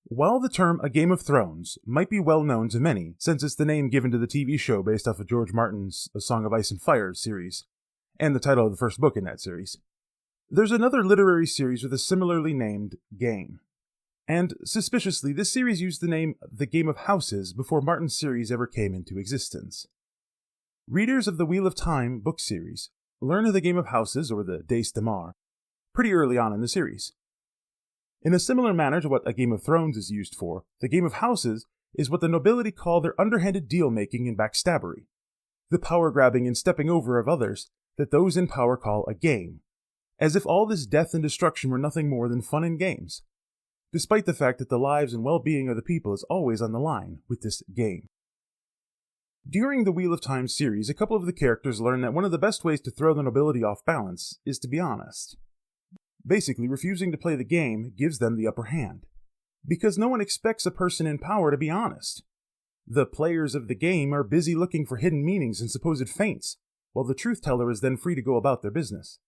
While the term A Game of Thrones might be well known to many, since it's the name given to the TV show based off of George Martin's A Song of Ice and Fire series, and the title of the first book in that series, there's another literary series with a similarly named game. And, suspiciously, this series used the name The Game of Houses before Martin's series ever came into existence. Readers of the Wheel of Time book series learn of the Game of Houses, or the Dace de Mar, pretty early on in the series. In a similar manner to what A Game of Thrones is used for, the Game of Houses is what the nobility call their underhanded deal-making and backstabbery, the power-grabbing and stepping over of others that those in power call a game, as if all this death and destruction were nothing more than fun and games, despite the fact that the lives and well-being of the people is always on the line with this game. During the Wheel of Time series, a couple of the characters learn that one of the best ways to throw the nobility off balance is to be honest. Basically, refusing to play the game gives them the upper hand, because no one expects a person in power to be honest. The players of the game are busy looking for hidden meanings and supposed feints, while the truth-teller is then free to go about their business.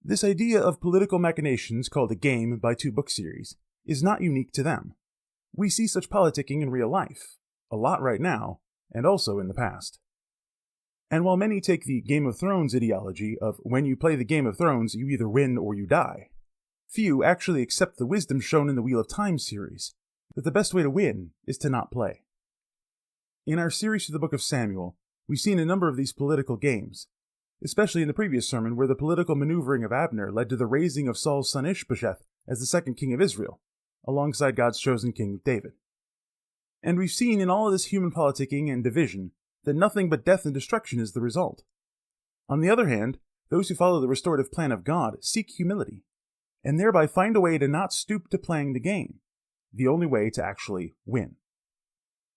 This idea of political machinations called a game by two book series is not unique to them. We see such politicking in real life, a lot right now, and also in the past. And while many take the Game of Thrones ideology of when you play the Game of Thrones, you either win or you die, few actually accept the wisdom shown in the Wheel of Time series, that the best way to win is to not play. In our series through the book of Samuel, we've seen a number of these political games, especially in the previous sermon where the political maneuvering of Abner led to the raising of Saul's son Ishbosheth as the second king of Israel, alongside God's chosen king David. And we've seen in all of this human politicking and division that nothing but death and destruction is the result. On the other hand, those who follow the restorative plan of God seek humility, and thereby find a way to not stoop to playing the game, the only way to actually win.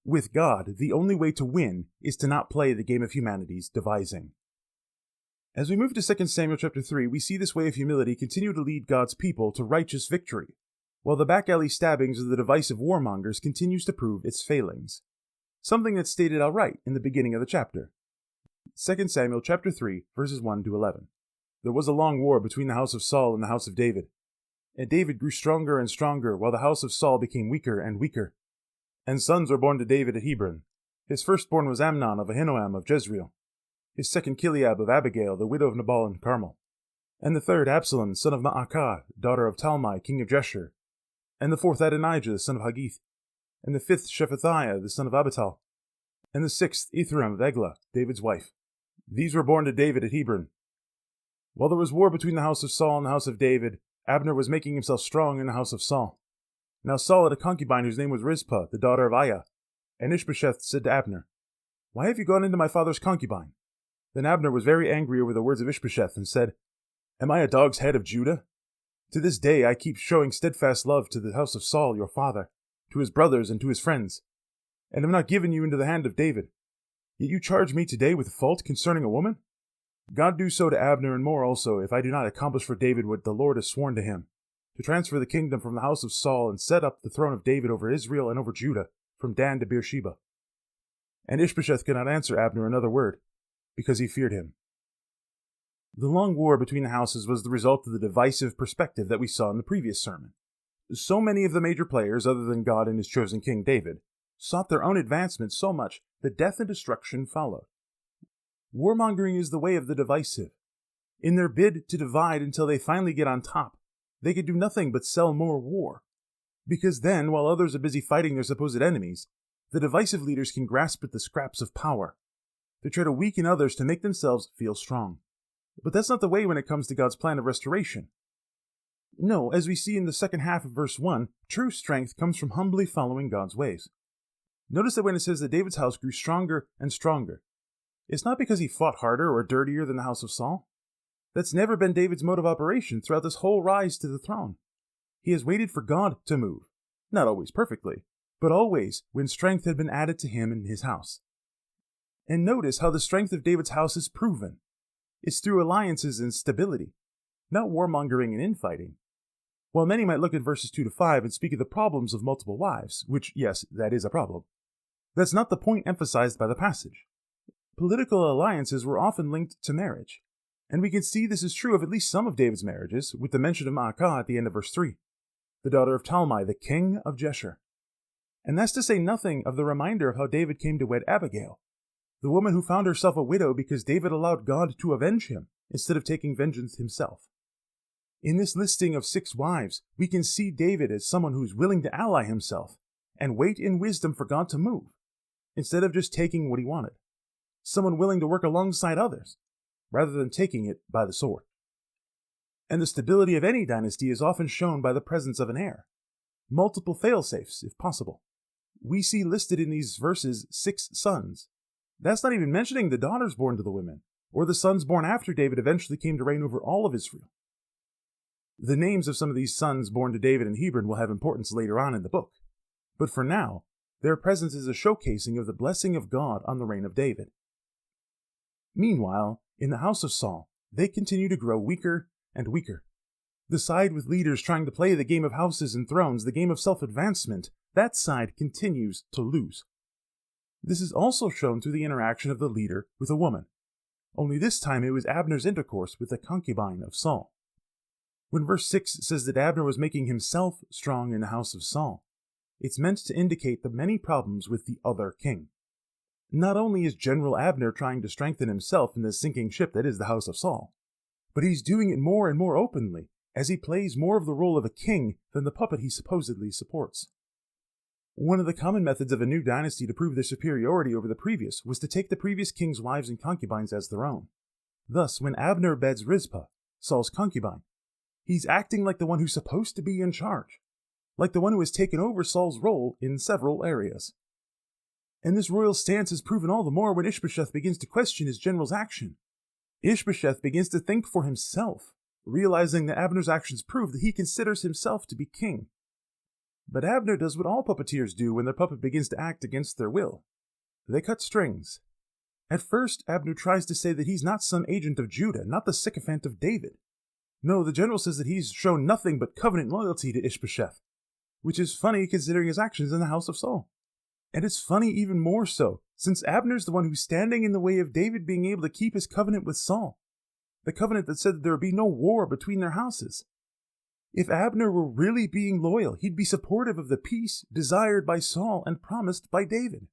With God, the only way to win is to not play the game of humanity's devising. As we move to 2 Samuel chapter 3, we see this way of humility continue to lead God's people to righteous victory, while the back-alley stabbings of the divisive warmongers continues to prove its failings. Something that's stated outright in the beginning of the chapter. 2 Samuel chapter 3, verses 1 to 11. There was a long war between the house of Saul and the house of David. And David grew stronger and stronger, while the house of Saul became weaker and weaker. And sons were born to David at Hebron. His firstborn was Amnon of Ahinoam of Jezreel. His second Chileab of Abigail, the widow of Nabal in Carmel. And the third Absalom, son of Maacah, daughter of Talmai, king of Jeshur. And the fourth Adonijah, the son of Haggith. And the fifth Shephatiah, the son of Abital. And the sixth Ithram of Eglah, David's wife. These were born to David at Hebron. While there was war between the house of Saul and the house of David, Abner was making himself strong in the house of Saul. Now Saul had a concubine whose name was Rizpah, the daughter of Aiah. And Ishbosheth said to Abner, "Why have you gone into my father's concubine?" Then Abner was very angry over the words of Ishbosheth and said, "Am I a dog's head of Judah? To this day I keep showing steadfast love to the house of Saul your father, to his brothers and to his friends, and have not given you into the hand of David. Yet you charge me today with fault concerning a woman? God do so to Abner and more also, if I do not accomplish for David what the Lord has sworn to him, to transfer the kingdom from the house of Saul and set up the throne of David over Israel and over Judah, from Dan to Beersheba." And Ishbosheth could not answer Abner another word, because he feared him. The long war between the houses was the result of the divisive perspective that we saw in the previous sermon. So many of the major players, other than God and his chosen king David, sought their own advancement so much that death and destruction followed. Warmongering is the way of the divisive. In their bid to divide until they finally get on top, they could do nothing but sell more war. Because then, while others are busy fighting their supposed enemies, the divisive leaders can grasp at the scraps of power. They try to weaken others to make themselves feel strong. But that's not the way when it comes to God's plan of restoration. No, as we see in the second half of verse 1, true strength comes from humbly following God's ways. Notice that when it says that David's house grew stronger and stronger, it's not because he fought harder or dirtier than the house of Saul. That's never been David's mode of operation throughout this whole rise to the throne. He has waited for God to move, not always perfectly, but always when strength had been added to him and his house. And notice how the strength of David's house is proven. It's through alliances and stability, not warmongering and infighting. While many might look at verses 2 to 5 and speak of the problems of multiple wives, which, yes, that is a problem, that's not the point emphasized by the passage. Political alliances were often linked to marriage, and we can see this is true of at least some of David's marriages, with the mention of Maacah at the end of verse 3. the daughter of Talmai, the king of Geshur. And that's to say nothing of the reminder of how David came to wed Abigail, the woman who found herself a widow because David allowed God to avenge him instead of taking vengeance himself. In this listing of 6 wives, we can see David as someone who's willing to ally himself and wait in wisdom for God to move, instead of just taking what he wanted. Someone willing to work alongside others, rather than taking it by the sword. And the stability of any dynasty is often shown by the presence of an heir. Multiple fail-safes, if possible. We see listed in these verses 6 sons. That's not even mentioning the daughters born to the women, or the sons born after David eventually came to reign over all of Israel. The names of some of these sons born to David in Hebron will have importance later on in the book, but for now, their presence is a showcasing of the blessing of God on the reign of David. Meanwhile, in the house of Saul, they continue to grow weaker and weaker. The side with leaders trying to play the game of houses and thrones, the game of self-advancement, that side continues to lose. This is also shown through the interaction of the leader with a woman. Only this time it was Abner's intercourse with a concubine of Saul. When verse 6 says that Abner was making himself strong in the house of Saul, it's meant to indicate the many problems with the other king. Not only is General Abner trying to strengthen himself in the sinking ship that is the house of Saul, but he's doing it more and more openly, as he plays more of the role of a king than the puppet he supposedly supports. One of the common methods of a new dynasty to prove their superiority over the previous was to take the previous king's wives and concubines as their own. Thus, when Abner beds Rizpah, Saul's concubine, he's acting like the one who's supposed to be in charge, like the one who has taken over Saul's role in several areas. And this royal stance is proven all the more when Ishbosheth begins to question his general's action. Ishbosheth begins to think for himself, realizing that Abner's actions prove that he considers himself to be king. But Abner does what all puppeteers do when their puppet begins to act against their will. They cut strings. At first, Abner tries to say that he's not some agent of Judah, not the sycophant of David. No, the general says that he's shown nothing but covenant loyalty to Ishbosheth, which is funny considering his actions in the house of Saul. And it's funny even more so, since Abner's the one who's standing in the way of David being able to keep his covenant with Saul, the covenant that said that there would be no war between their houses. If Abner were really being loyal, he'd be supportive of the peace desired by Saul and promised by David.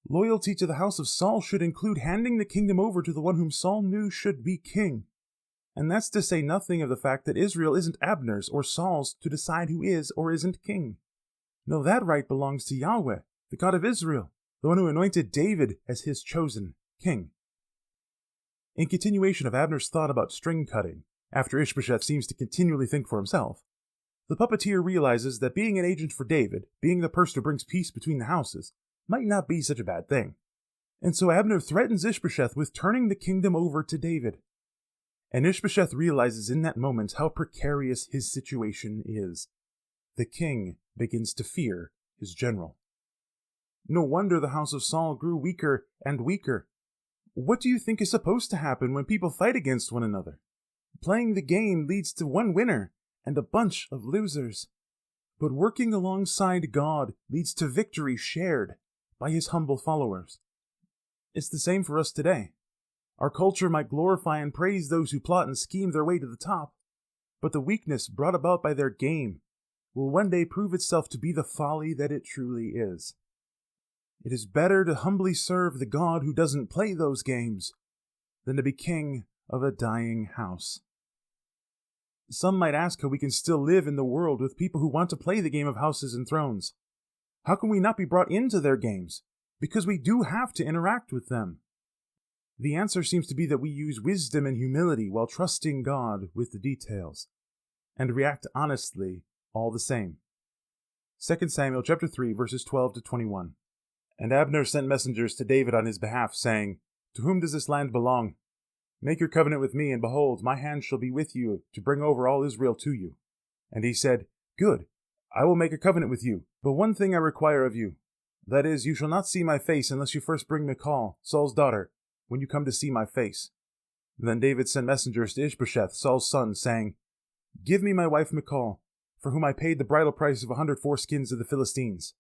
Loyalty to the house of Saul should include handing the kingdom over to the one whom Saul knew should be king. And that's to say nothing of the fact that Israel isn't Abner's or Saul's to decide who is or isn't king. No, that right belongs to Yahweh, the God of Israel, the one who anointed David as his chosen king. In continuation of Abner's thought about string cutting, after Ishbosheth seems to continually think for himself, the puppeteer realizes that being an agent for David, being the person who brings peace between the houses, might not be such a bad thing. And so Abner threatens Ishbosheth with turning the kingdom over to David. And Ishbosheth realizes in that moment how precarious his situation is. The king begins to fear his general. No wonder the house of Saul grew weaker and weaker. What do you think is supposed to happen when people fight against one another? Playing the game leads to one winner and a bunch of losers. But working alongside God leads to victory shared by his humble followers. It's the same for us today. Our culture might glorify and praise those who plot and scheme their way to the top, but the weakness brought about by their game will one day prove itself to be the folly that it truly is. It is better to humbly serve the God who doesn't play those games than to be king of a dying house. Some might ask how we can still live in the world with people who want to play the game of houses and thrones. How can we not be brought into their games? Because we do have to interact with them. The answer seems to be that we use wisdom and humility while trusting God with the details, and react honestly all the same. 2 Samuel chapter 3, verses 12 to 21. And Abner sent messengers to David on his behalf, saying, To whom does this land belong? Make your covenant with me, and behold, my hand shall be with you, to bring over all Israel to you. And he said, Good, I will make a covenant with you, but one thing I require of you. That is, you shall not see my face unless you first bring Michal, Saul's daughter, when you come to see my face. Then David sent messengers to Ishbosheth, Saul's son, saying, Give me my wife Michal, for whom I paid the bridal price of 100 foreskins of the Philistines.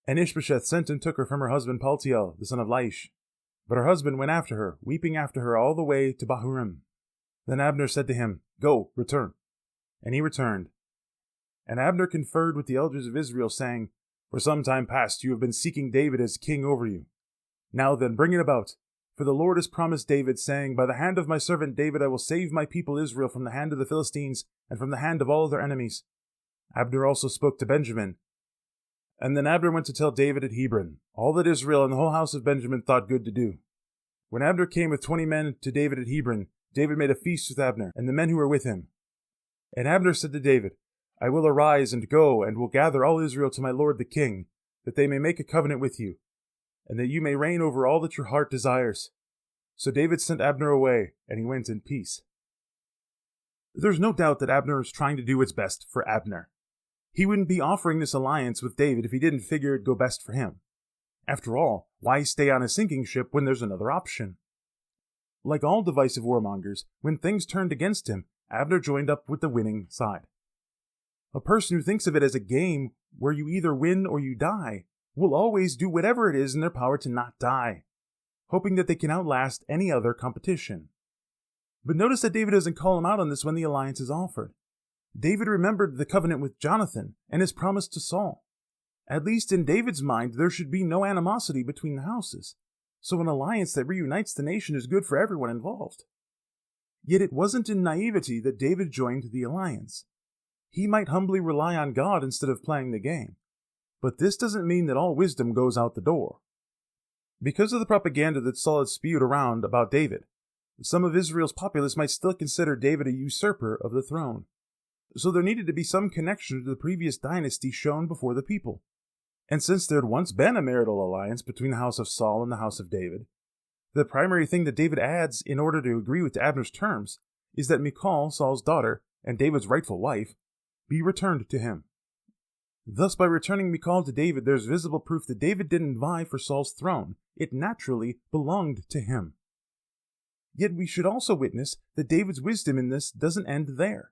And Ishbosheth sent and took her from her husband Paltiel, the son of Laish. But her husband went after her, weeping after her all the way to Bahurim. Then Abner said to him, Go, return. And he returned. And Abner conferred with the elders of Israel, saying, For some time past you have been seeking David as king over you. Now then, bring it about. For the Lord has promised David, saying, By the hand of my servant David I will save my people Israel from the hand of the Philistines, and from the hand of all their enemies. Abner also spoke to Benjamin. And then Abner went to tell David at Hebron all that Israel and the whole house of Benjamin thought good to do. When Abner came with 20 men to David at Hebron, David made a feast with Abner and the men who were with him. And Abner said to David, I will arise and go, and will gather all Israel to my lord the king, that they may make a covenant with you, and that you may reign over all that your heart desires. So David sent Abner away, and he went in peace. There's no doubt that Abner is trying to do what's best for Abner. He wouldn't be offering this alliance with David if he didn't figure it'd go best for him. After all, why stay on a sinking ship when there's another option? Like all divisive warmongers, when things turned against him, Abner joined up with the winning side. A person who thinks of it as a game where you either win or you die will always do whatever it is in their power to not die, hoping that they can outlast any other competition. But notice that David doesn't call him out on this when the alliance is offered. David remembered the covenant with Jonathan and his promise to Saul. At least in David's mind, there should be no animosity between the houses, so an alliance that reunites the nation is good for everyone involved. Yet it wasn't in naivety that David joined the alliance. He might humbly rely on God instead of playing the game, but this doesn't mean that all wisdom goes out the door. Because of the propaganda that Saul had spewed around about David, some of Israel's populace might still consider David a usurper of the throne. So there needed to be some connection to the previous dynasty shown before the people. And since there had once been a marital alliance between the house of Saul and the house of David, the primary thing that David adds in order to agree with Abner's terms is that Michal, Saul's daughter, and David's rightful wife, be returned to him. Thus, by returning Michal to David, there's visible proof that David didn't vie for Saul's throne. It naturally belonged to him. Yet we should also witness that David's wisdom in this doesn't end there.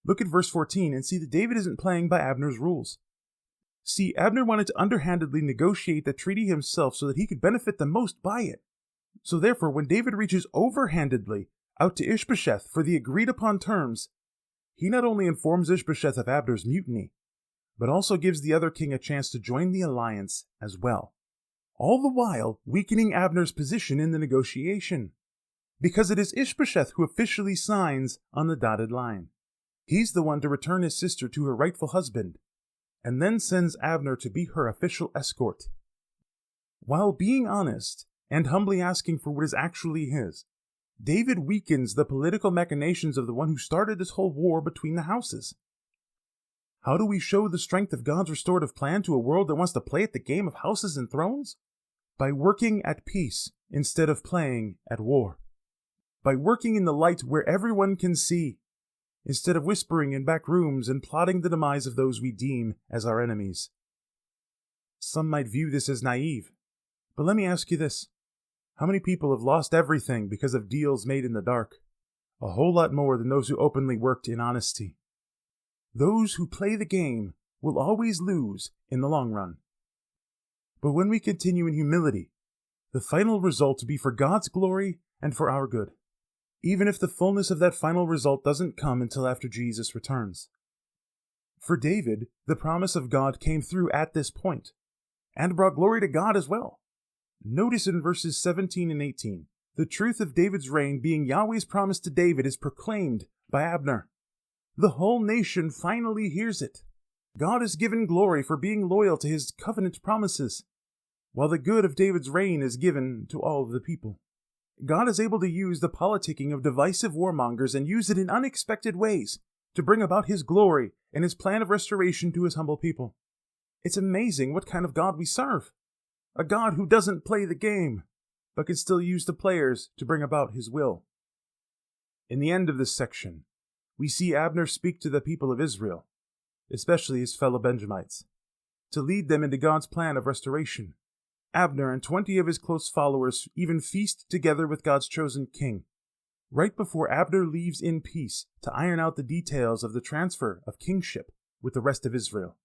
Look at verse 14 and see that David isn't playing by Abner's rules. See, Abner wanted to underhandedly negotiate the treaty himself so that he could benefit the most by it. So therefore, when David reaches overhandedly out to Ishbosheth for the agreed-upon terms, he not only informs Ishbosheth of Abner's mutiny, but also gives the other king a chance to join the alliance as well, all the while weakening Abner's position in the negotiation, because it is Ishbosheth who officially signs on the dotted line. He's the one to return his sister to her rightful husband, and then sends Abner to be her official escort. While being honest and humbly asking for what is actually his, David weakens the political machinations of the one who started this whole war between the houses. How do we show the strength of God's restorative plan to a world that wants to play at the game of houses and thrones? By working at peace instead of playing at war. By working in the light where everyone can see, instead of whispering in back rooms and plotting the demise of those we deem as our enemies. Some might view this as naive, but let me ask you this. How many people have lost everything because of deals made in the dark? A whole lot more than those who openly worked in honesty. Those who play the game will always lose in the long run. But when we continue in humility, the final result will be for God's glory and for our good, even if the fullness of that final result doesn't come until after Jesus returns. For David, the promise of God came through at this point, and brought glory to God as well. Notice in verses 17 and 18, the truth of David's reign being Yahweh's promise to David is proclaimed by Abner. The whole nation finally hears it. God is given glory for being loyal to his covenant promises, while the good of David's reign is given to all of the people. God is able to use the politicking of divisive warmongers and use it in unexpected ways to bring about his glory and his plan of restoration to his humble people. It's amazing what kind of God we serve. A God who doesn't play the game, but can still use the players to bring about his will. In the end of this section, we see Abner speak to the people of Israel, especially his fellow Benjamites, to lead them into God's plan of restoration. Abner and 20 of his close followers even feast together with God's chosen king, right before Abner leaves in peace to iron out the details of the transfer of kingship with the rest of Israel.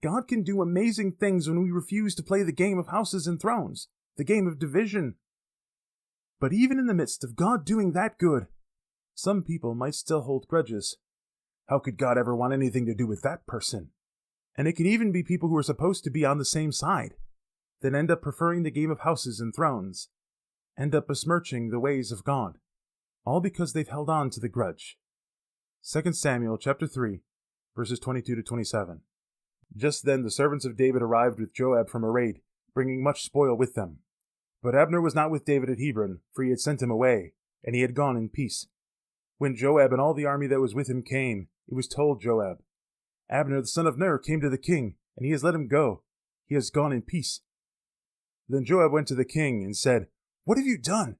God can do amazing things when we refuse to play the game of houses and thrones, the game of division. But even in the midst of God doing that good, some people might still hold grudges. How could God ever want anything to do with that person? And it can even be people who are supposed to be on the same side, that end up preferring the game of houses and thrones, end up besmirching the ways of God, all because they've held on to the grudge. 2 Samuel chapter 3, verses 22 to 27. Just then the servants of David arrived with Joab from a raid, bringing much spoil with them. But Abner was not with David at Hebron, for he had sent him away, and he had gone in peace. When Joab and all the army that was with him came, it was told Joab, Abner the son of Ner came to the king, and he has let him go. He has gone in peace. Then Joab went to the king and said, What have you done?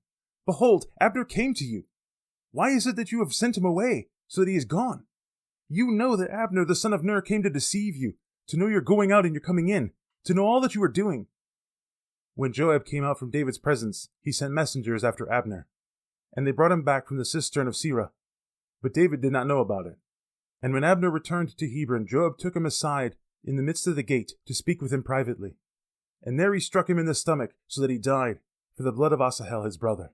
Behold, Abner came to you. Why is it that you have sent him away, so that he is gone? You know that Abner the son of Ner came to deceive you, to know your going out and your coming in, to know all that you are doing. When Joab came out from David's presence, he sent messengers after Abner, and they brought him back from the cistern of Sirah. But David did not know about it. And when Abner returned to Hebron, Joab took him aside in the midst of the gate to speak with him privately. And there he struck him in the stomach, so that he died, for the blood of Asahel his brother.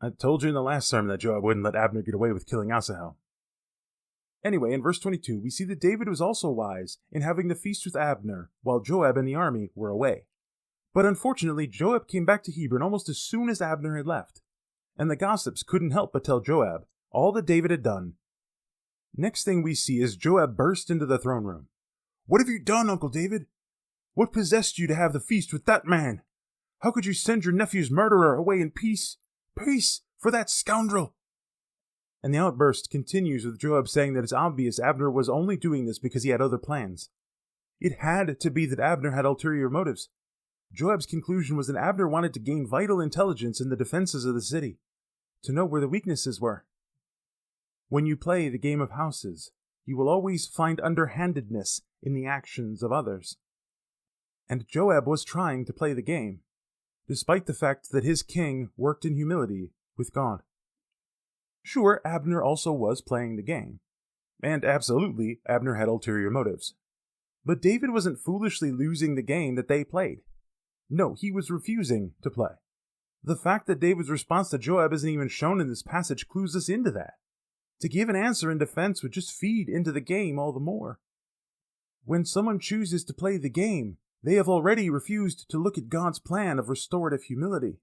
I told you in the last sermon that Joab wouldn't let Abner get away with killing Asahel. Anyway, in verse 22, we see that David was also wise in having the feast with Abner, while Joab and the army were away. But unfortunately, Joab came back to Hebron almost as soon as Abner had left, and the gossips couldn't help but tell Joab all that David had done. Next thing we see is Joab burst into the throne room. What have you done, Uncle David? What possessed you to have the feast with that man? How could you send your nephew's murderer away in peace? Peace for that scoundrel! And the outburst continues with Joab saying that it's obvious Abner was only doing this because he had other plans. It had to be that Abner had ulterior motives. Joab's conclusion was that Abner wanted to gain vital intelligence in the defenses of the city, to know where the weaknesses were. When you play the game of houses, you will always find underhandedness in the actions of others. And Joab was trying to play the game, despite the fact that his king worked in humility with God. Sure, Abner also was playing the game, and absolutely, Abner had ulterior motives. But David wasn't foolishly losing the game that they played. No, he was refusing to play. The fact that David's response to Joab isn't even shown in this passage clues us into that. To give an answer in defense would just feed into the game all the more. When someone chooses to play the game, they have already refused to look at God's plan of restorative humility.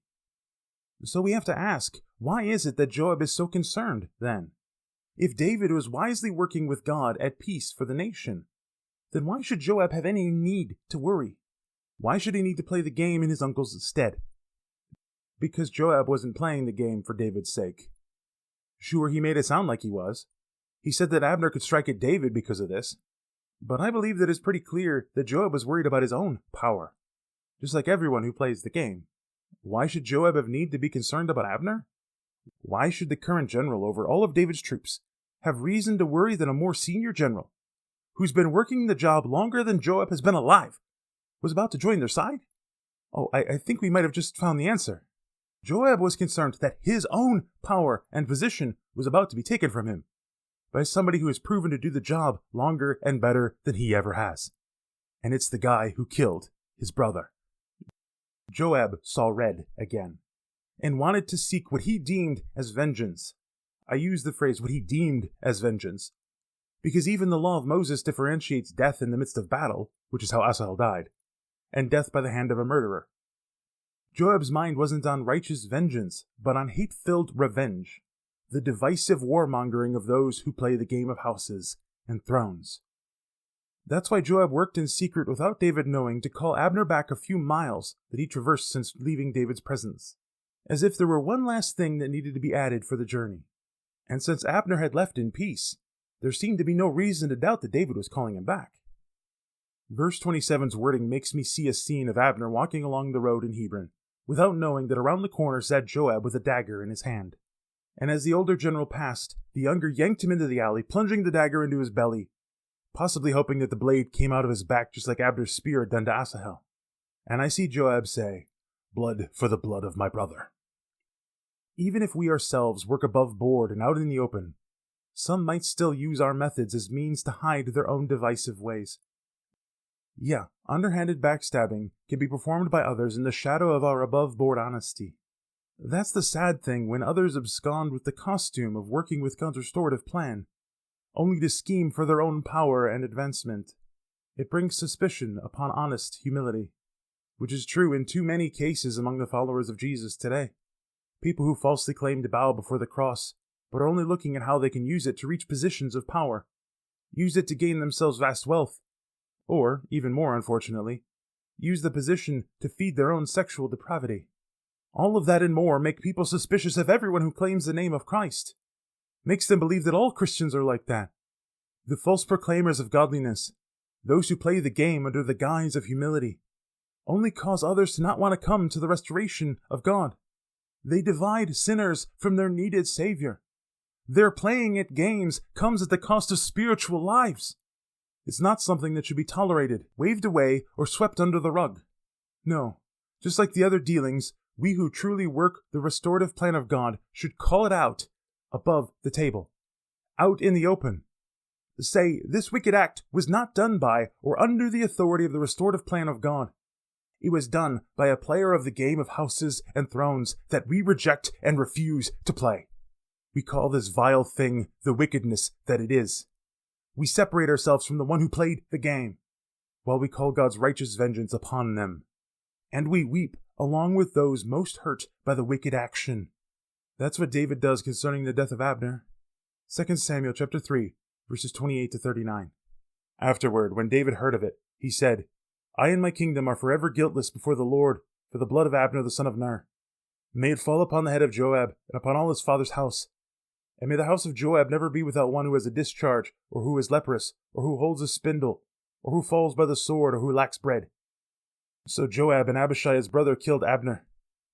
So we have to ask, why is it that Joab is so concerned, then? If David was wisely working with God at peace for the nation, then why should Joab have any need to worry? Why should he need to play the game in his uncle's stead? Because Joab wasn't playing the game for David's sake. Sure, he made it sound like he was. He said that Abner could strike at David because of this. But I believe that it's pretty clear that Joab was worried about his own power, just like everyone who plays the game. Why should Joab have need to be concerned about Abner? Why should the current general over all of David's troops have reason to worry that a more senior general, who's been working the job longer than Joab has been alive, was about to join their side? Oh, I think we might have just found the answer. Joab was concerned that his own power and position was about to be taken from him by somebody who has proven to do the job longer and better than he ever has. And it's the guy who killed his brother. Joab saw red again and wanted to seek what he deemed as vengeance. I use the phrase what he deemed as vengeance because even the law of Moses differentiates death in the midst of battle, which is how Asahel died, and death by the hand of a murderer. Joab's mind wasn't on righteous vengeance, but on hate-filled revenge, the divisive warmongering of those who play the game of houses and thrones. That's why Joab worked in secret without David knowing to call Abner back a few miles that he traversed since leaving David's presence, as if there were one last thing that needed to be added for the journey. And since Abner had left in peace, there seemed to be no reason to doubt that David was calling him back. Verse 27's wording makes me see a scene of Abner walking along the road in Hebron, without knowing that around the corner sat Joab with a dagger in his hand. And as the older general passed, the younger yanked him into the alley, plunging the dagger into his belly, possibly hoping that the blade came out of his back just like Abner's spear had done to Asahel. And I see Joab say, "Blood for the blood of my brother." Even if we ourselves work above board and out in the open, some might still use our methods as means to hide their own divisive ways. Yeah, underhanded backstabbing can be performed by others in the shadow of our above-board honesty. That's the sad thing when others abscond with the costume of working with God's restorative plan, only to scheme for their own power and advancement. It brings suspicion upon honest humility, which is true in too many cases among the followers of Jesus today. People who falsely claim to bow before the cross, but are only looking at how they can use it to reach positions of power, use it to gain themselves vast wealth, or, even more unfortunately, use the position to feed their own sexual depravity. All of that and more make people suspicious of everyone who claims the name of Christ. Makes them believe that all Christians are like that. The false proclaimers of godliness, those who play the game under the guise of humility, only cause others to not want to come to the restoration of God. They divide sinners from their needed Savior. Their playing at games comes at the cost of spiritual lives. It's not something that should be tolerated, waved away, or swept under the rug. No, just like the other dealings, we who truly work the restorative plan of God should call it out above the table, out in the open. Say, this wicked act was not done by or under the authority of the restorative plan of God. It was done by a player of the game of houses and thrones that we reject and refuse to play. We call this vile thing the wickedness that it is. We separate ourselves from the one who played the game, while we call God's righteous vengeance upon them. And we weep along with those most hurt by the wicked action. That's what David does concerning the death of Abner. 2 Samuel chapter 3, verses 28 to 39. Afterward, when David heard of it, he said, I and my kingdom are forever guiltless before the Lord for the blood of Abner the son of Ner. May it fall upon the head of Joab and upon all his father's house. And may the house of Joab never be without one who has a discharge, or who is leprous, or who holds a spindle, or who falls by the sword, or who lacks bread. So Joab and Abishai his brother killed Abner,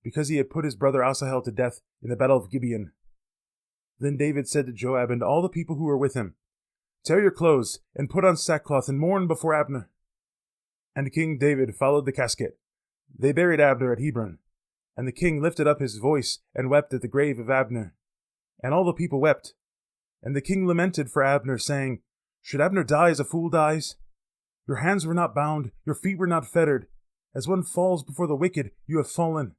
because he had put his brother Asahel to death in the battle of Gibeon. Then David said to Joab and to all the people who were with him, Tear your clothes, and put on sackcloth, and mourn before Abner. And King David followed the casket. They buried Abner at Hebron. And the king lifted up his voice, and wept at the grave of Abner. And all the people wept. And the king lamented for Abner, saying, Should Abner die as a fool dies? Your hands were not bound, your feet were not fettered. As one falls before the wicked, you have fallen.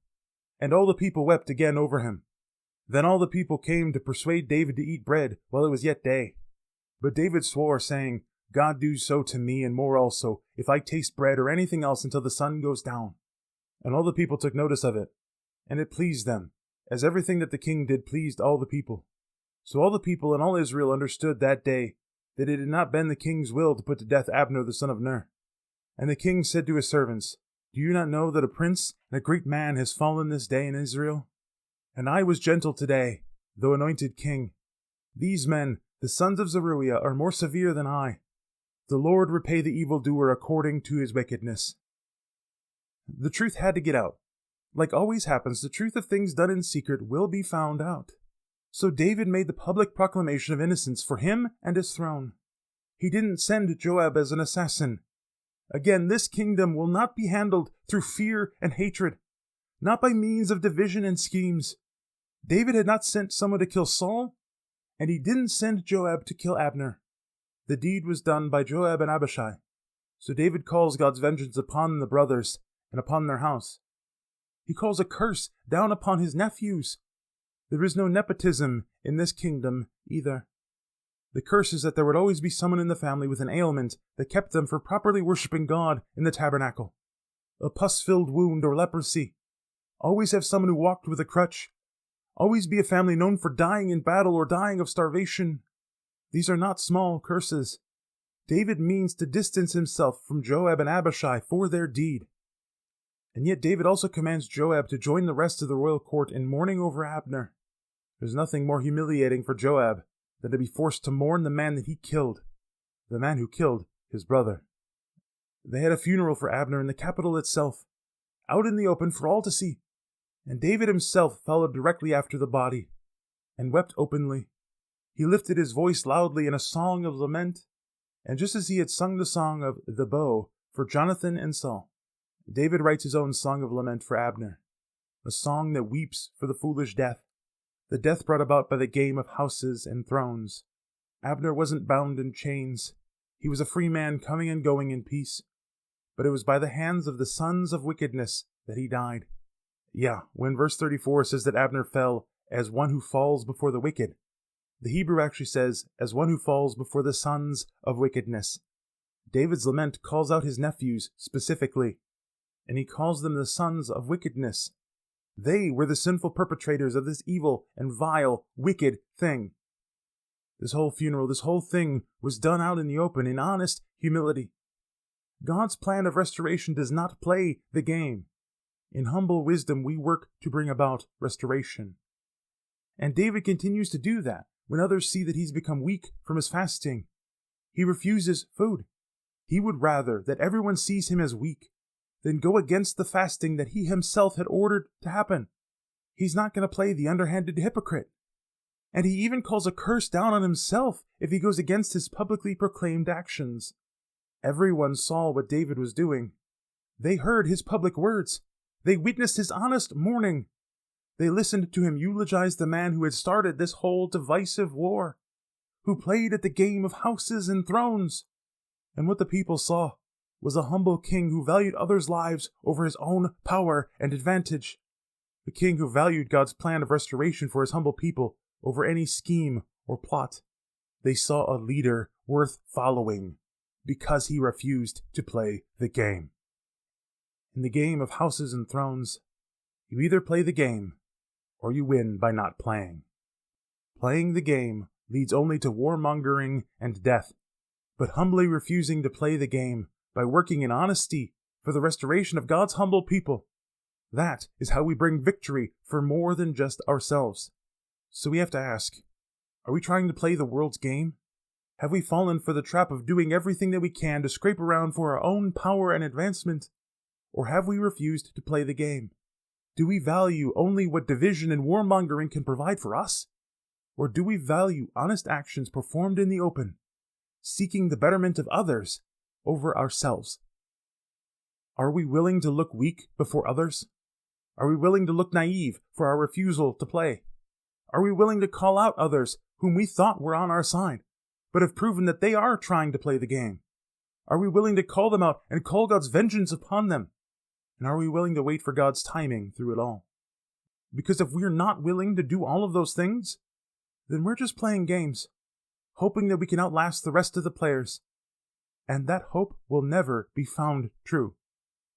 And all the people wept again over him. Then all the people came to persuade David to eat bread while it was yet day. But David swore, saying, God do so to me and more also, if I taste bread or anything else until the sun goes down. And all the people took notice of it, and it pleased them, as everything that the king did pleased all the people. So all the people and all Israel understood that day that it had not been the king's will to put to death Abner the son of Ner. And the king said to his servants, Do you not know that a prince and a great man has fallen this day in Israel? And I was gentle today, though anointed king. These men, the sons of Zeruiah, are more severe than I. The Lord repay the evildoer according to his wickedness. The truth had to get out. Like always happens, the truth of things done in secret will be found out. So David made the public proclamation of innocence for him and his throne. He didn't send Joab as an assassin. Again, this kingdom will not be handled through fear and hatred, not by means of division and schemes. David had not sent someone to kill Saul, and he didn't send Joab to kill Abner. The deed was done by Joab and Abishai. So David calls God's vengeance upon the brothers and upon their house. He calls a curse down upon his nephews. There is no nepotism in this kingdom either. The curse is that there would always be someone in the family with an ailment that kept them from properly worshiping God in the tabernacle. A pus-filled wound or leprosy. Always have someone who walked with a crutch. Always be a family known for dying in battle or dying of starvation. These are not small curses. David means to distance himself from Joab and Abishai for their deed. And yet David also commands Joab to join the rest of the royal court in mourning over Abner. There's nothing more humiliating for Joab than to be forced to mourn the man that he killed, the man who killed his brother. They had a funeral for Abner in the capital itself, out in the open for all to see, and David himself followed directly after the body, and wept openly. He lifted his voice loudly in a song of lament, and just as he had sung the song of the bow for Jonathan and Saul, David writes his own song of lament for Abner, a song that weeps for the foolish death, the death brought about by the game of houses and thrones. Abner wasn't bound in chains. He was a free man coming and going in peace. But it was by the hands of the sons of wickedness that he died. Yeah, when verse 34 says that Abner fell as one who falls before the wicked, The Hebrew actually says, as one who falls before the sons of wickedness. David's lament calls out his nephews specifically, and he calls them the sons of wickedness. They were the sinful perpetrators of this evil and vile, wicked thing. This whole funeral, this whole thing was done out in the open in honest humility. God's plan of restoration does not play the game. In humble wisdom, we work to bring about restoration. And David continues to do that when others see that he's become weak from his fasting. He refuses food. He would rather that everyone sees him as weak than go against the fasting that he himself had ordered to happen. He's not going to play the underhanded hypocrite. And he even calls a curse down on himself if he goes against his publicly proclaimed actions. Everyone saw what David was doing. They heard his public words. They witnessed his honest mourning. They listened to him eulogize the man who had started this whole divisive war, who played at the game of houses and thrones. And what the people saw was a humble king who valued others' lives over his own power and advantage. The king who valued God's plan of restoration for his humble people over any scheme or plot. They saw a leader worth following because he refused to play the game. In the game of houses and thrones, you either play the game or you win by not playing. Playing the game leads only to warmongering and death, but humbly refusing to play the game by working in honesty for the restoration of God's humble people, that is how we bring victory for more than just ourselves. So we have to ask, are we trying to play the world's game? Have we fallen for the trap of doing everything that we can to scrape around for our own power and advancement? Or have we refused to play the game? Do we value only what division and warmongering can provide for us? Or do we value honest actions performed in the open, seeking the betterment of others over ourselves? Are we willing to look weak before others? Are we willing to look naive for our refusal to play? Are we willing to call out others whom we thought were on our side, but have proven that they are trying to play the game? Are we willing to call them out and call God's vengeance upon them? And are we willing to wait for God's timing through it all? Because if we're not willing to do all of those things, then we're just playing games, hoping that we can outlast the rest of the players. And that hope will never be found true.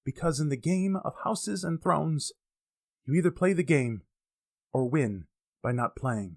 Because in the game of houses and thrones, you either play the game or win by not playing.